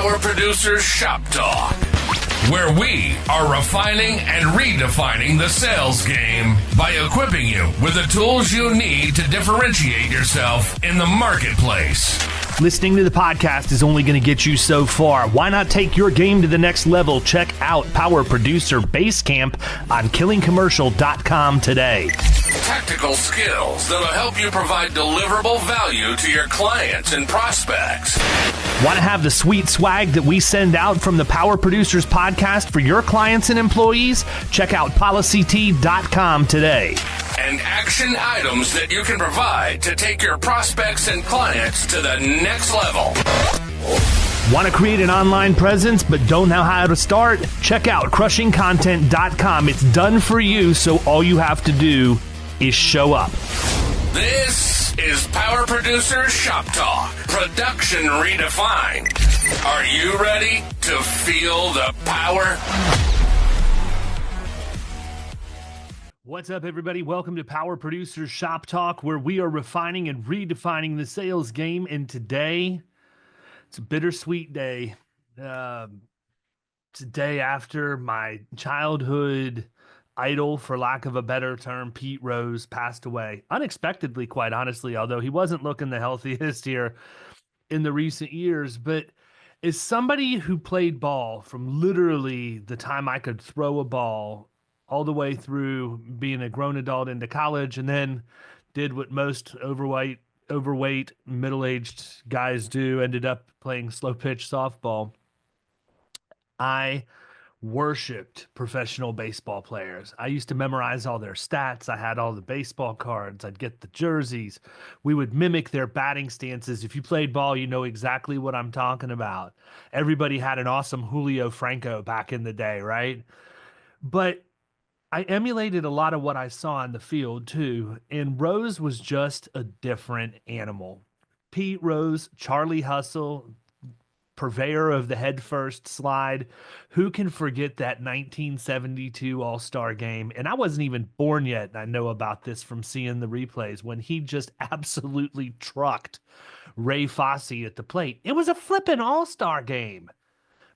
Power Producers Shop Talk, where we are refining and redefining the sales game by equipping you with the tools you need to differentiate yourself in the marketplace. Listening to the podcast is only going to get you so far. Why not take your game to the next level? Check out Power Producer Basecamp on killingcommercial.com today. Tactical skills that'll help you provide deliverable value to your clients and prospects. Want to have the sweet swag that we send out from the Power Producers podcast for your clients and employees? Check out policyt.com today. And action items that you can provide to take your prospects and clients to the next level. Want to create an online presence but don't know how to start? Check out crushingcontent.com. It's done for you, so all you have to do is show up. This is Power Producer Shop Talk, production redefined. Are you ready to feel the power? What's up, everybody? Welcome to Power Producers Shop Talk, where we are refining and redefining the sales game. And today, it's a bittersweet day. It's a day after my childhood idol, for lack of a better term, Pete Rose, passed away. Unexpectedly, quite honestly, although he wasn't looking the healthiest here in the recent years. But as somebody who played ball from literally the time I could throw a ball all the way through being a grown adult into college, and then did what most overweight, middle-aged guys do, ended up playing slow pitch softball. I worshipped professional baseball players. I used to memorize all their stats. I had all the baseball cards. I'd get the jerseys. We would mimic their batting stances. If you played ball, you know exactly what I'm talking about. Everybody had an awesome Julio Franco back in the day, right? But I emulated a lot of what I saw on the field too, and Rose was just a different animal. Pete Rose, Charlie Hustle, purveyor of the head first slide. Who can forget that 1972 All-Star game? And I wasn't even born yet, and I know about this from seeing the replays, when he just absolutely trucked Ray Fosse at the plate. It was a flippin' All-Star game.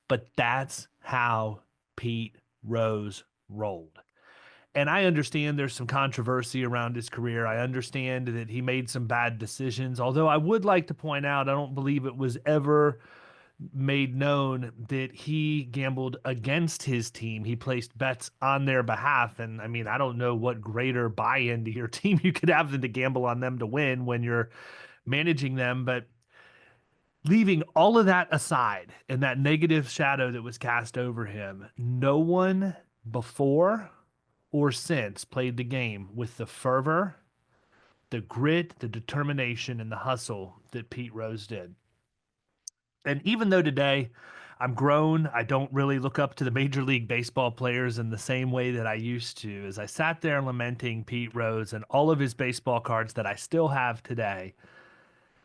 But that's how Pete Rose rolled. And I understand there's some controversy around his career. I understand that he made some bad decisions, although I would like to point out, I don't believe it was ever made known that he gambled against his team. He placed bets on their behalf. And I mean, I don't know what greater buy-in to your team you could have than to gamble on them to win when you're managing them. But leaving all of that aside and that negative shadow that was cast over him, no one before or since played the game with the fervor, the grit, the determination, and the hustle that Pete Rose did. And even though today I'm grown, I don't really look up to the Major League Baseball players in the same way that I used to. As I sat there lamenting Pete Rose and all of his baseball cards that I still have today,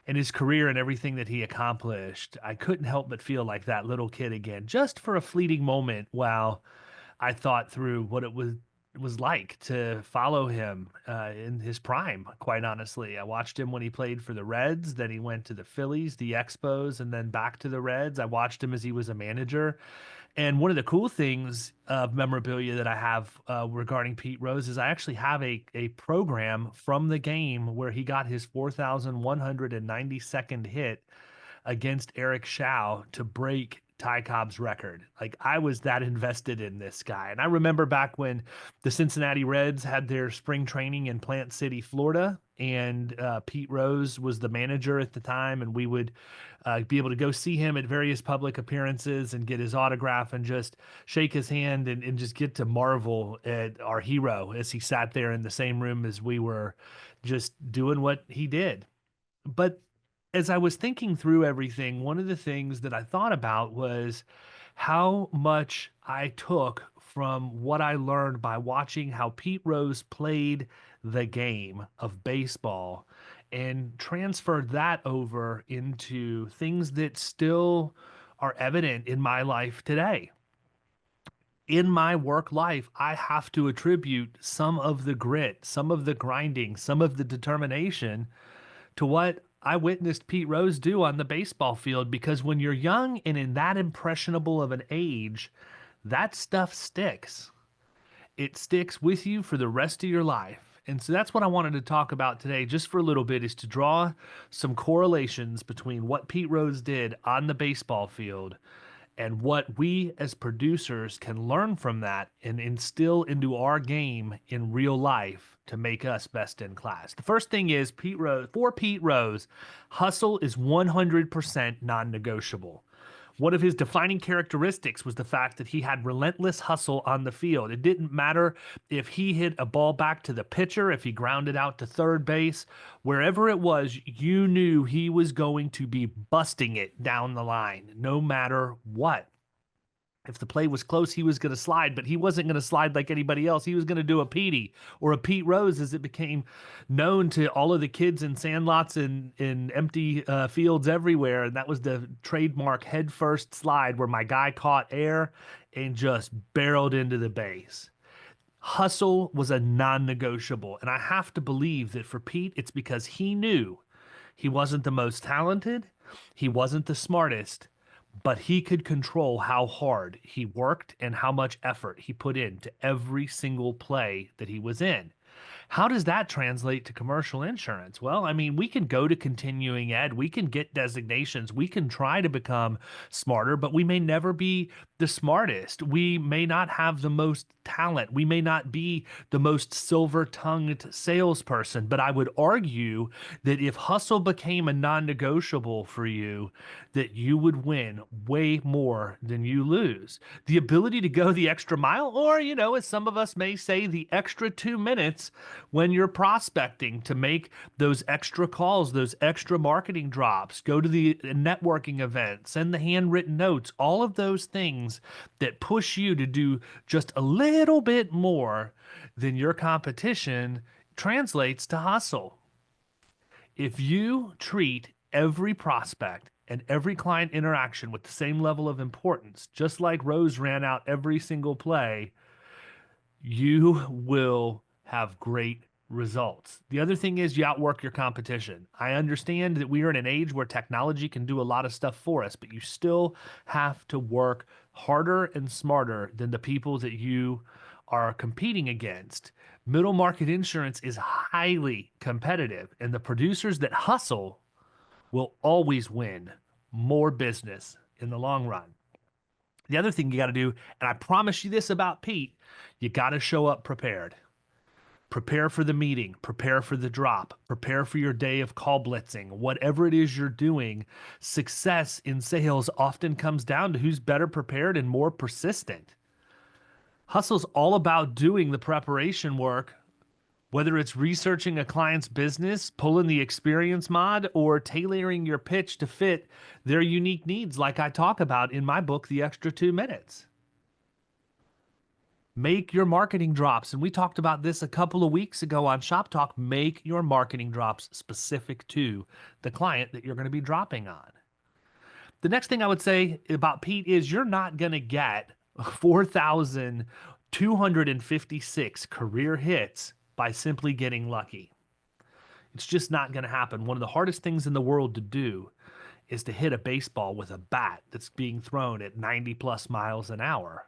and his career and everything that he accomplished, I couldn't help but feel like that little kid again, just for a fleeting moment while I thought through what it was like to follow him in his prime, quite honestly. I watched him when he played for the Reds, then he went to the Phillies, the Expos, and then back to the Reds. I watched him as he was a manager. And one of the cool things of memorabilia that I have regarding Pete Rose is I actually have a program from the game where he got his 4,192nd hit against Eric Shaw to break Ty Cobb's record. Like, I was that invested in this guy. And I remember back when the Cincinnati Reds had their spring training in Plant City, Florida, and Pete Rose was the manager at the time, and we would be able to go see him at various public appearances and get his autograph and just shake his hand and just get to marvel at our hero as he sat there in the same room as we were, just doing what he did. But as I was thinking through everything, one of the things that I thought about was how much I took from what I learned by watching how Pete Rose played the game of baseball and transferred that over into things that still are evident in my life today. In my work life, I have to attribute some of the grit, some of the grinding, some of the determination to what I witnessed Pete Rose do on the baseball field, because when you're young and in that impressionable of an age, that stuff sticks. It sticks with you for the rest of your life. And so that's what I wanted to talk about today, just for a little bit, is to draw some correlations between what Pete Rose did on the baseball field and what we as producers can learn from that and instill into our game in real life to make us best in class. The first thing is Pete Rose, hustle is 100% non-negotiable. One of his defining characteristics was the fact that he had relentless hustle on the field. It didn't matter if he hit a ball back to the pitcher, if he grounded out to third base, wherever it was, you knew he was going to be busting it down the line, no matter what. If the play was close, he was going to slide, but he wasn't going to slide like anybody else. He was going to do a Petey, or a Pete Rose, as it became known to all of the kids in sandlots and in empty fields everywhere. And that was the trademark head first slide, where my guy caught air and just barreled into the base. Hustle was a non-negotiable. And I have to believe that for Pete, it's because he knew he wasn't the most talented, he wasn't the smartest, but he could control how hard he worked and how much effort he put into every single play that he was in. How does that translate to commercial insurance? Well, I mean, we can go to continuing ed, we can get designations, we can try to become smarter, but we may never be the smartest. We may not have the most talent. We may not be the most silver-tongued salesperson, but I would argue that if hustle became a non-negotiable for you, that you would win way more than you lose. The ability to go the extra mile, or, as some of us may say, the extra 2 minutes when you're prospecting, to make those extra calls, those extra marketing drops, go to the networking event, send the handwritten notes, all of those things that push you to do just a little bit more than your competition translates to hustle. If you treat every prospect and every client interaction with the same level of importance, just like Rose ran out every single play, you will have great results. The other thing is you outwork your competition. I understand that we are in an age where technology can do a lot of stuff for us, but you still have to work harder and smarter than the people that you are competing against. Middle market insurance is highly competitive, and the producers that hustle will always win more business in the long run. The other thing you got to do, and I promise you this about Pete, you got to show up prepared. Prepare for the meeting, prepare for the drop, prepare for your day of call blitzing. Whatever it is you're doing, success in sales often comes down to who's better prepared and more persistent. Hustle's all about doing the preparation work, whether it's researching a client's business, pulling the experience mod, or tailoring your pitch to fit their unique needs, like I talk about in my book, The Extra 2 Minutes. Make your marketing drops. And we talked about this a couple of weeks ago on Shop Talk. Make your marketing drops specific to the client that you're going to be dropping on. The next thing I would say about Pete is you're not going to get 4,256 career hits by simply getting lucky. It's just not going to happen. One of the hardest things in the world to do is to hit a baseball with a bat that's being thrown at 90 plus miles an hour.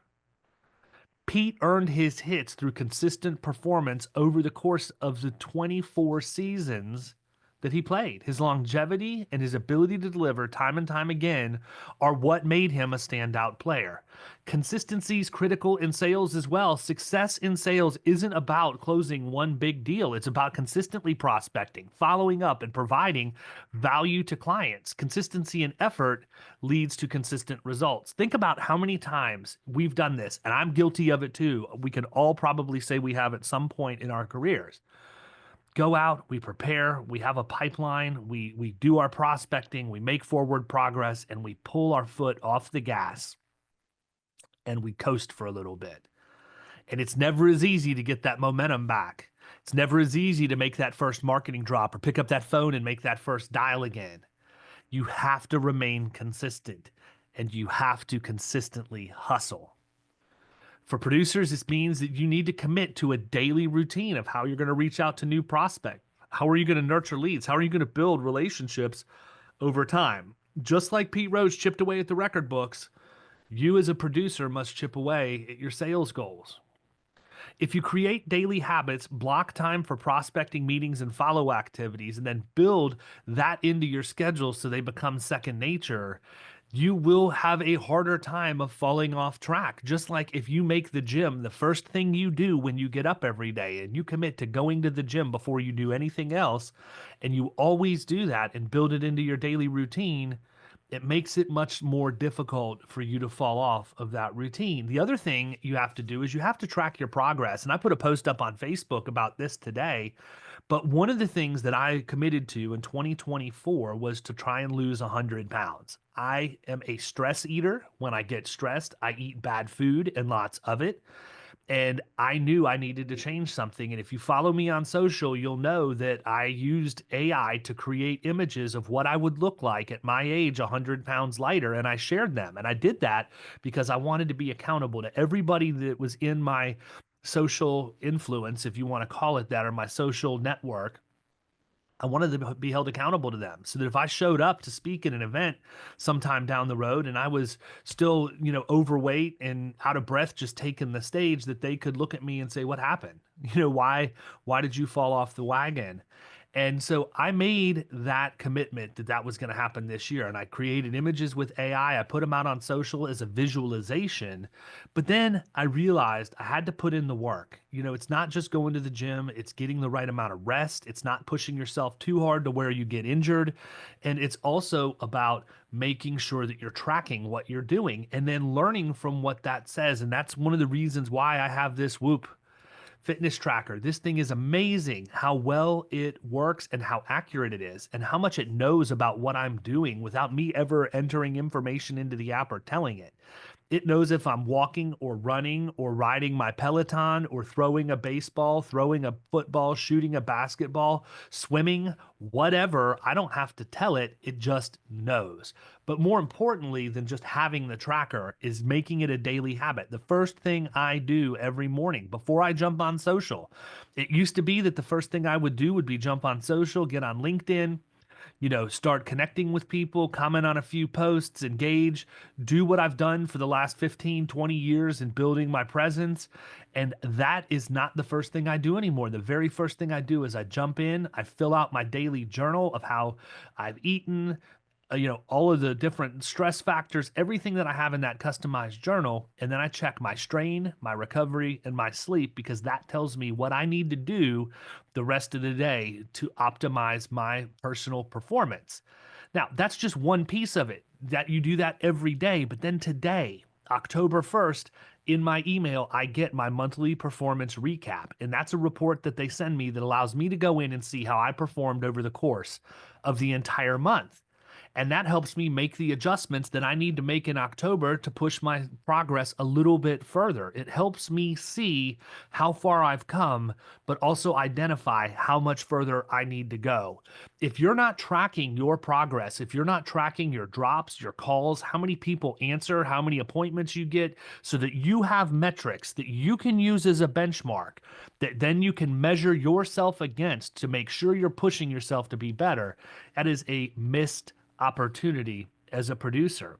Pete earned his hits through consistent performance over the course of the 24 seasons that he played. His longevity and his ability to deliver time and time again are what made him a standout player. Consistency is critical in sales as well. Success in sales isn't about closing one big deal. It's about consistently prospecting, following up, and providing value to clients. Consistency and effort leads to consistent results. Think about how many times we've done this, and I'm guilty of it too. We can all probably say we have at some point in our careers. Go out, we prepare, we have a pipeline, we do our prospecting, we make forward progress, and we pull our foot off the gas and we coast for a little bit. And it's never as easy to get that momentum back. It's never as easy to make that first marketing drop or pick up that phone and make that first dial again. You have to remain consistent, and you have to consistently hustle. For producers, this means that you need to commit to a daily routine of how you're going to reach out to new prospects, How are you going to nurture leads? How are you going to build relationships over time? Just like Pete Rose chipped away at the record books, you as a producer must chip away at your sales goals. If you create daily habits, block time for prospecting meetings and follow activities, and then build that into your schedule so they become second nature, you will have a harder time of falling off track. Just like if you make the gym the first thing you do when you get up every day and you commit to going to the gym before you do anything else, and you always do that and build it into your daily routine, it makes it much more difficult for you to fall off of that routine. The other thing you have to do is you have to track your progress. And I put a post up on Facebook about this today. But one of the things that I committed to in 2024 was to try and lose 100 pounds. I am a stress eater. When I get stressed, I eat bad food and lots of it. And I knew I needed to change something. And if you follow me on social, you'll know that I used AI to create images of what I would look like at my age, 100 pounds lighter, and I shared them. And I did that because I wanted to be accountable to everybody that was in my social influence, if you want to call it that, or my social network. I wanted to be held accountable to them so that if I showed up to speak at an event sometime down the road and I was still, overweight and out of breath just taking the stage, that they could look at me and say, what happened? Why did you fall off the wagon? And so I made that commitment that that was going to happen this year. And I created images with AI. I put them out on social as a visualization. But then I realized I had to put in the work. It's not just going to the gym, it's getting the right amount of rest. It's not pushing yourself too hard to where you get injured. And it's also about making sure that you're tracking what you're doing and then learning from what that says. And that's one of the reasons why I have this Whoop fitness tracker. This thing is amazing how well it works and how accurate it is and how much it knows about what I'm doing without me ever entering information into the app or telling it. It knows if I'm walking or running or riding my Peloton or throwing a baseball, throwing a football, shooting a basketball, swimming, whatever. I don't have to tell it. It just knows. But more importantly than just having the tracker is making it a daily habit. The first thing I do every morning before I jump on social, it used to be that the first thing I would do would be jump on social, get on LinkedIn, start connecting with people, comment on a few posts, engage, do what I've done for the last 15, 20 years in building my presence. And that is not the first thing I do anymore. The very first thing I do is I jump in, I fill out my daily journal of how I've eaten, all of the different stress factors, everything that I have in that customized journal. And then I check my strain, my recovery, and my sleep, because that tells me what I need to do the rest of the day to optimize my personal performance. Now, that's just one piece of it, that you do that every day. But then today, October 1st, in my email, I get my monthly performance recap. And that's a report that they send me that allows me to go in and see how I performed over the course of the entire month. And that helps me make the adjustments that I need to make in October to push my progress a little bit further. It helps me see how far I've come, but also identify how much further I need to go. If you're not tracking your progress, if you're not tracking your drops, your calls, how many people answer, how many appointments you get, so that you have metrics that you can use as a benchmark, that then you can measure yourself against to make sure you're pushing yourself to be better, that is a missed opportunity as a producer.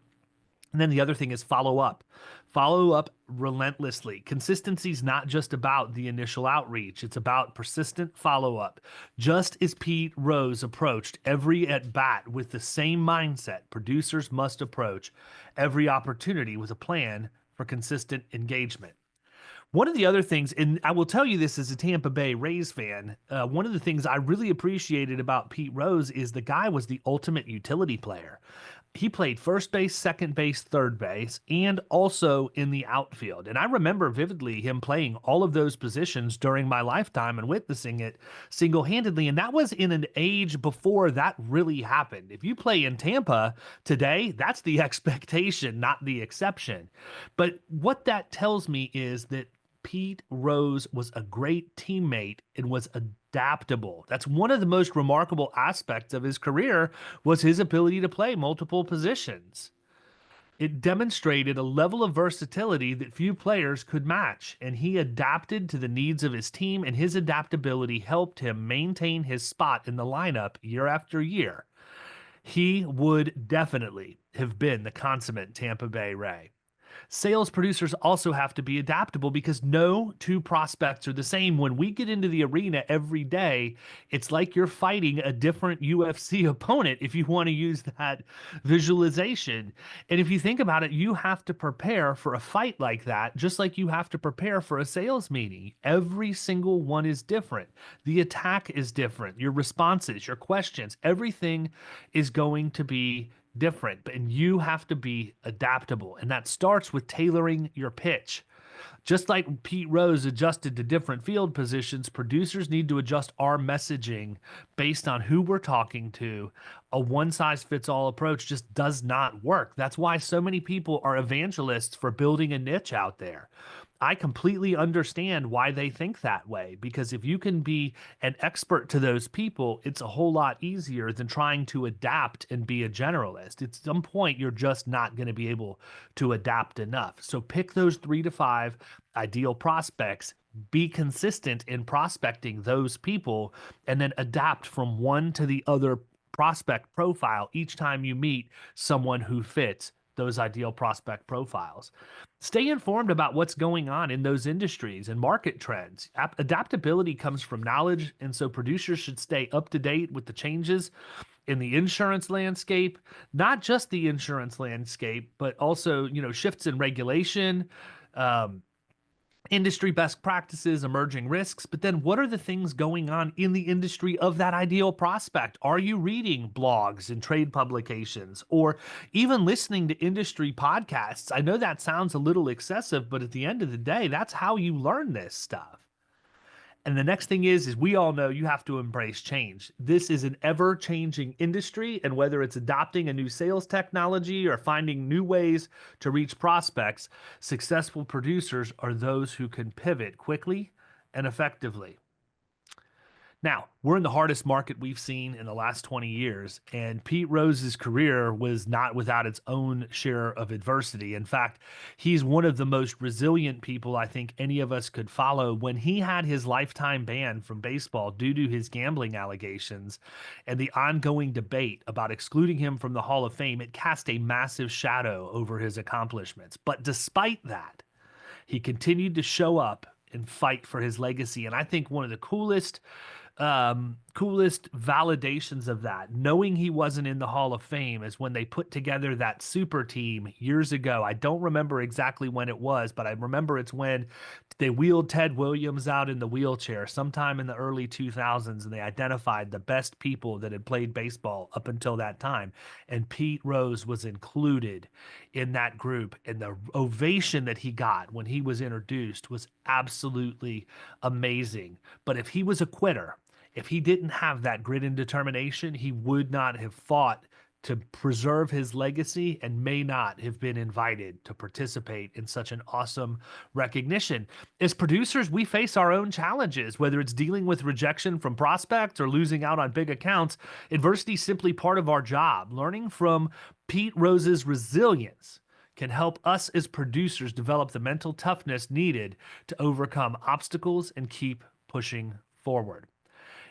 And then the other thing is follow up. Follow up relentlessly. Consistency is not just about the initial outreach. It's about persistent follow up. Just as Pete Rose approached every at bat with the same mindset, producers must approach every opportunity with a plan for consistent engagement. One of the other things, and I will tell you this as a Tampa Bay Rays fan, one of the things I really appreciated about Pete Rose is the guy was the ultimate utility player. He played first base, second base, third base, and also in the outfield. And I remember vividly him playing all of those positions during my lifetime and witnessing it single-handedly. And that was in an age before that really happened. If you play in Tampa today, that's the expectation, not the exception. But what that tells me is that Pete Rose was a great teammate and was adaptable. That's one of the most remarkable aspects of his career, was his ability to play multiple positions. It demonstrated a level of versatility that few players could match, and he adapted to the needs of his team, and his adaptability helped him maintain his spot in the lineup year after year. He would definitely have been the consummate Tampa Bay Ray. Sales producers also have to be adaptable because no two prospects are the same. When we get into the arena every day, it's like you're fighting a different UFC opponent, if you want to use that visualization. And if you think about it, you have to prepare for a fight like that, just like you have to prepare for a sales meeting. Every single one is different. The attack is different. Your responses, your questions, everything is going to be different, and you have to be adaptable. And that starts with tailoring your pitch. Just like Pete Rose adjusted to different field positions, producers need to adjust our messaging based on who we're talking to. A one size fits all approach just does not work. That's why so many people are evangelists for building a niche out there. I completely understand why they think that way, because if you can be an expert to those people, it's a whole lot easier than trying to adapt and be a generalist. At some point, you're just not going to be able to adapt enough. So pick those 3 to 5 ideal prospects, be consistent in prospecting those people, and then adapt from one to the other prospect profile each time you meet someone who fits those ideal prospect profiles. Stay informed about what's going on in those industries and market trends. Adaptability comes from knowledge, and so producers should stay up to date with the changes in the insurance landscape, not just the insurance landscape, but also, shifts in regulation, industry best practices, emerging risks. But then what are the things going on in the industry of that ideal prospect? Are you reading blogs and trade publications, or even listening to industry podcasts? I know that sounds a little excessive, but at the end of the day, that's how you learn this stuff. And the next thing is we all know you have to embrace change. This is an ever-changing industry, and whether it's adopting a new sales technology or finding new ways to reach prospects, successful producers are those who can pivot quickly and effectively. Now, we're in the hardest market we've seen in the last 20 years, and Pete Rose's career was not without its own share of adversity. In fact, he's one of the most resilient people I think any of us could follow. When he had his lifetime ban from baseball due to his gambling allegations and the ongoing debate about excluding him from the Hall of Fame, it cast a massive shadow over his accomplishments. But despite that, he continued to show up and fight for his legacy. And I think one of the coolest validations of that, knowing he wasn't in the Hall of Fame, is when they put together that super team years ago. I don't remember exactly when it was, but I remember it's when they wheeled Ted Williams out in the wheelchair sometime in the early 2000s, and they identified the best people that had played baseball up until that time. And Pete Rose was included in that group, and the ovation that he got when he was introduced was absolutely amazing. But if he was a quitter, if he didn't have that grit and determination, he would not have fought to preserve his legacy and may not have been invited to participate in such an awesome recognition. As producers, we face our own challenges, whether it's dealing with rejection from prospects or losing out on big accounts. Adversity is simply part of our job. Learning from Pete Rose's resilience can help us as producers develop the mental toughness needed to overcome obstacles and keep pushing forward.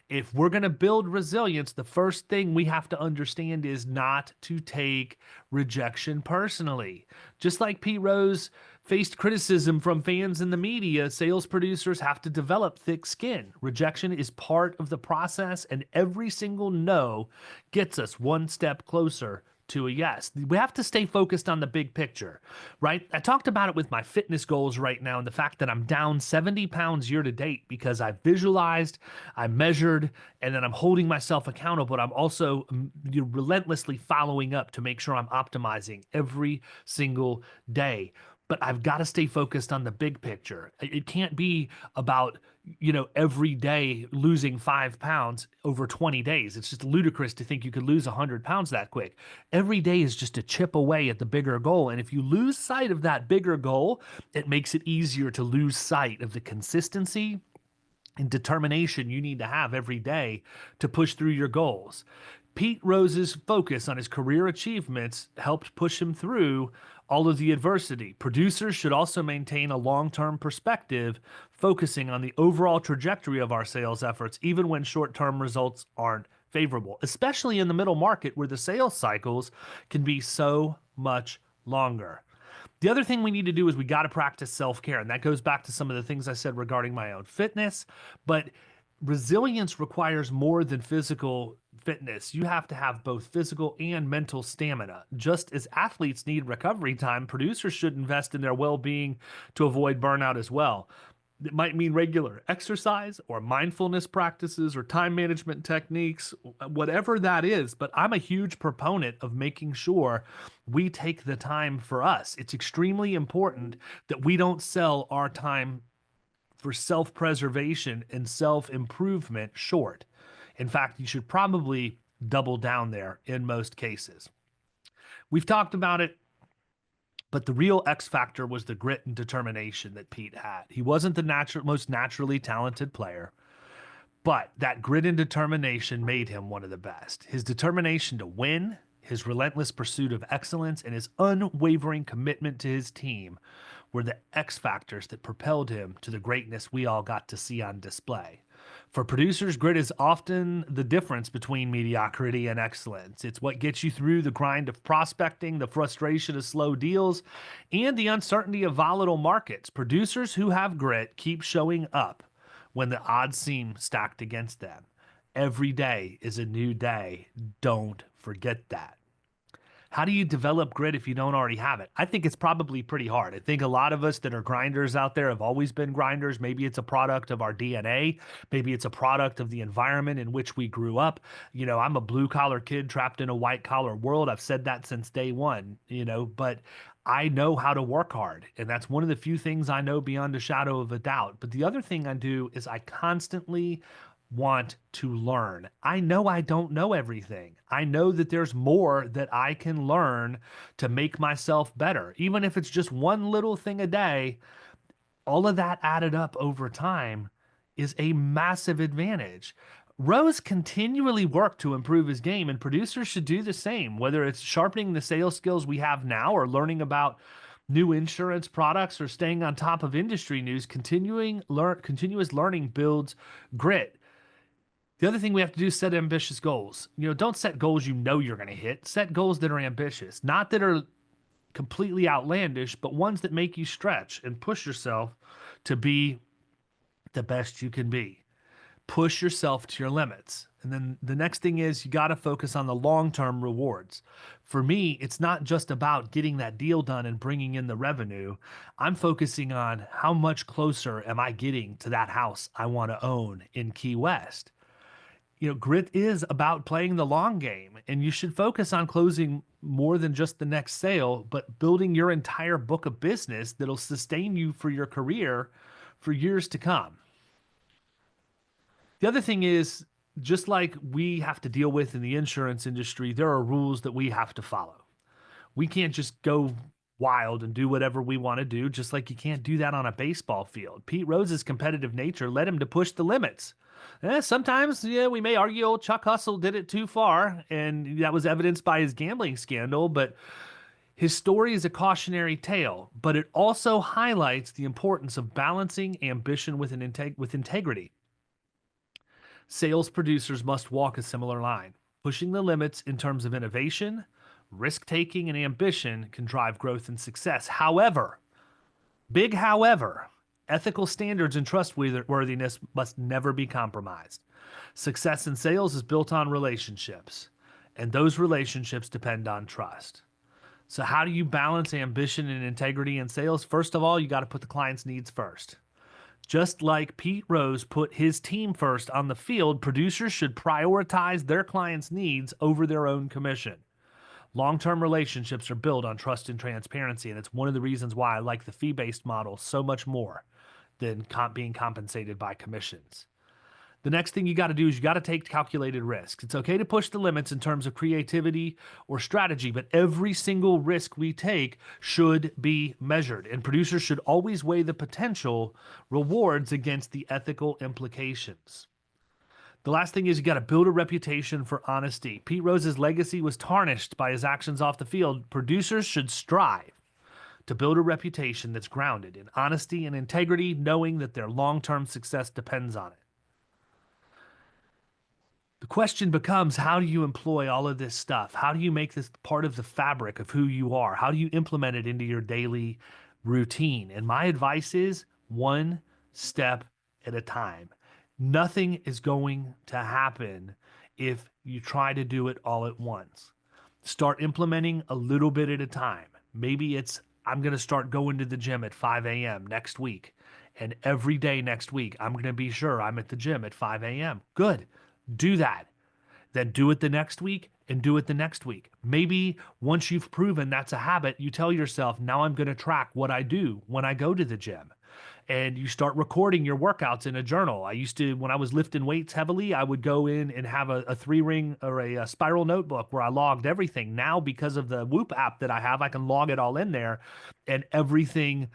If we're going to build resilience, the first thing we have to understand is not to take rejection personally. Just like Pete Rose faced criticism from fans and the media, sales producers have to develop thick skin. Rejection is part of the process, and every single no gets us one step closer to a yes. We have to stay focused on the big picture, right? I talked about it with my fitness goals right now and the fact that I'm down 70 pounds year to date because I visualized, I measured, and then I'm holding myself accountable. But I'm also relentlessly following up to make sure I'm optimizing every single day. But I've got to stay focused on the big picture. It can't be about, every day losing 5 pounds over 20 days. It's just ludicrous to think you could lose 100 pounds that quick. Every day is just a chip away at the bigger goal. And if you lose sight of that bigger goal, it makes it easier to lose sight of the consistency and determination you need to have every day to push through your goals. Pete Rose's focus on his career achievements helped push him through all of the adversity. Producers should also maintain a long-term perspective, focusing on the overall trajectory of our sales efforts, even when short-term results aren't favorable, especially in the middle market where the sales cycles can be so much longer. The other thing we need to do is we got to practice self-care. And that goes back to some of the things I said regarding my own fitness. But resilience requires more than physical fitness. You have to have both physical and mental stamina. Just as athletes need recovery time, producers should invest in their well-being to avoid burnout as well. It might mean regular exercise or mindfulness practices or time management techniques, whatever that is. But I'm a huge proponent of making sure we take the time for us. It's extremely important that we don't sell our time for self-preservation and self-improvement short. In fact, you should probably double down there in most cases. We've talked about it, but the real X factor was the grit and determination that Pete had. He wasn't the most naturally talented player, but that grit and determination made him one of the best. His determination to win, his relentless pursuit of excellence, and his unwavering commitment to his team were the X factors that propelled him to the greatness we all got to see on display. For producers, grit is often the difference between mediocrity and excellence. It's what gets you through the grind of prospecting, the frustration of slow deals, and the uncertainty of volatile markets. Producers who have grit keep showing up when the odds seem stacked against them. Every day is a new day. Don't forget that. How do you develop grit if you don't already have it? I think it's probably pretty hard. I think a lot of us that are grinders out there have always been grinders. Maybe it's a product of our DNA. Maybe it's a product of the environment in which we grew up. I'm a blue collar kid trapped in a white collar world. I've said that since day one, but I know how to work hard. And that's one of the few things I know beyond a shadow of a doubt. But the other thing I do is I constantly want to learn. I know I don't know everything. I know that there's more that I can learn to make myself better. Even if it's just one little thing a day, all of that added up over time is a massive advantage. Rose continually worked to improve his game, and producers should do the same, whether it's sharpening the sales skills we have now or learning about new insurance products or staying on top of industry news. Continuous learning builds grit. The other thing we have to do is set ambitious goals. Don't set goals you're going to hit. Set goals that are ambitious, not that are completely outlandish, but ones that make you stretch and push yourself to be the best you can be. Push yourself to your limits. And then the next thing is you got to focus on the long-term rewards. For me, it's not just about getting that deal done and bringing in the revenue. I'm focusing on how much closer am I getting to that house I want to own in Key West. Grit is about playing the long game, and you should focus on closing more than just the next sale, but building your entire book of business that'll sustain you for your career for years to come. The other thing is, just like we have to deal with in the insurance industry, there are rules that we have to follow. We can't just go wild and do whatever we want to do, just like you can't do that on a baseball field. Pete Rose's competitive nature led him to push the limits. Sometimes, we may argue old Chuck Hustle did it too far, and that was evidenced by his gambling scandal, but his story is a cautionary tale, but it also highlights the importance of balancing ambition with integrity. Sales producers must walk a similar line. Pushing the limits in terms of innovation, risk-taking, and ambition can drive growth and success. However, big however, ethical standards and trustworthiness must never be compromised. Success in sales is built on relationships, and those relationships depend on trust. So how do you balance ambition and integrity in sales? First of all, you got to put the client's needs first. Just like Pete Rose put his team first on the field, producers should prioritize their clients' needs over their own commission. Long-term relationships are built on trust and transparency, and it's one of the reasons why I like the fee-based model so much more than being compensated by commissions. The next thing you got to do is you got to take calculated risks. It's okay to push the limits in terms of creativity or strategy, but every single risk we take should be measured, and producers should always weigh the potential rewards against the ethical implications. The last thing is you got to build a reputation for honesty. Pete Rose's legacy was tarnished by his actions off the field. Producers should strive to build a reputation that's grounded in honesty and integrity, knowing that their long-term success depends on it. The question becomes, how do you employ all of this stuff? How do you make this part of the fabric of who you are? How do you implement it into your daily routine? And my advice is one step at a time. Nothing is going to happen if you try to do it all at once. Start implementing a little bit at a time. Maybe it's, I'm going to start going to the gym at 5 a.m. next week. And every day next week, I'm going to be sure I'm at the gym at 5 a.m. Good. Do that. Then do it the next week and do it the next week. Maybe once you've proven that's a habit, you tell yourself, now I'm going to track what I do when I go to the gym. And you start recording your workouts in a journal. I used to, when I was lifting weights heavily, I would go in and have a 3-ring or a spiral notebook where I logged everything. Now, because of the Whoop app that I have, I can log it all in there, and everything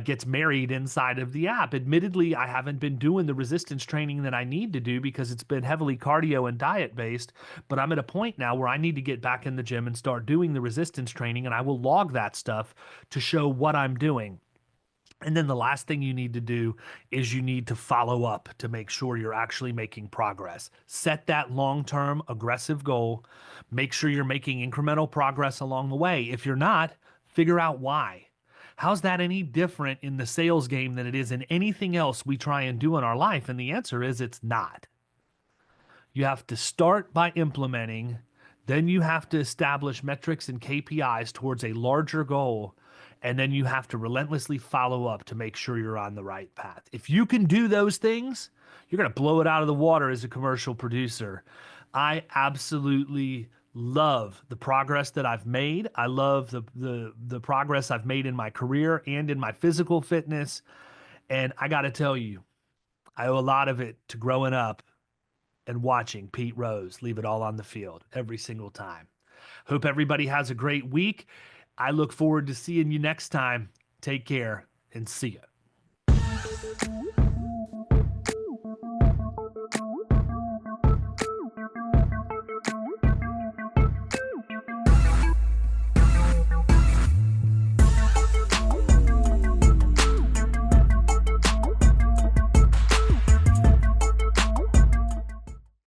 gets married inside of the app. Admittedly, I haven't been doing the resistance training that I need to do because it's been heavily cardio and diet based, but I'm at a point now where I need to get back in the gym and start doing the resistance training, and I will log that stuff to show what I'm doing. And then the last thing you need to do is you need to follow up to make sure you're actually making progress. Set that long-term aggressive goal. Make sure you're making incremental progress along the way. If you're not, figure out why. How's that any different in the sales game than it is in anything else we try and do in our life? And the answer is it's not. You have to start by implementing, then you have to establish metrics and KPIs towards a larger goal, and then you have to relentlessly follow up to make sure you're on the right path. If you can do those things, you're going to blow it out of the water as a commercial producer. I absolutely love the progress that I've made. I love the progress I've made in my career and in my physical fitness. And I got to tell you, I owe a lot of it to growing up and watching Pete Rose leave it all on the field every single time. Hope everybody has a great week. I look forward to seeing you next time. Take care and see ya.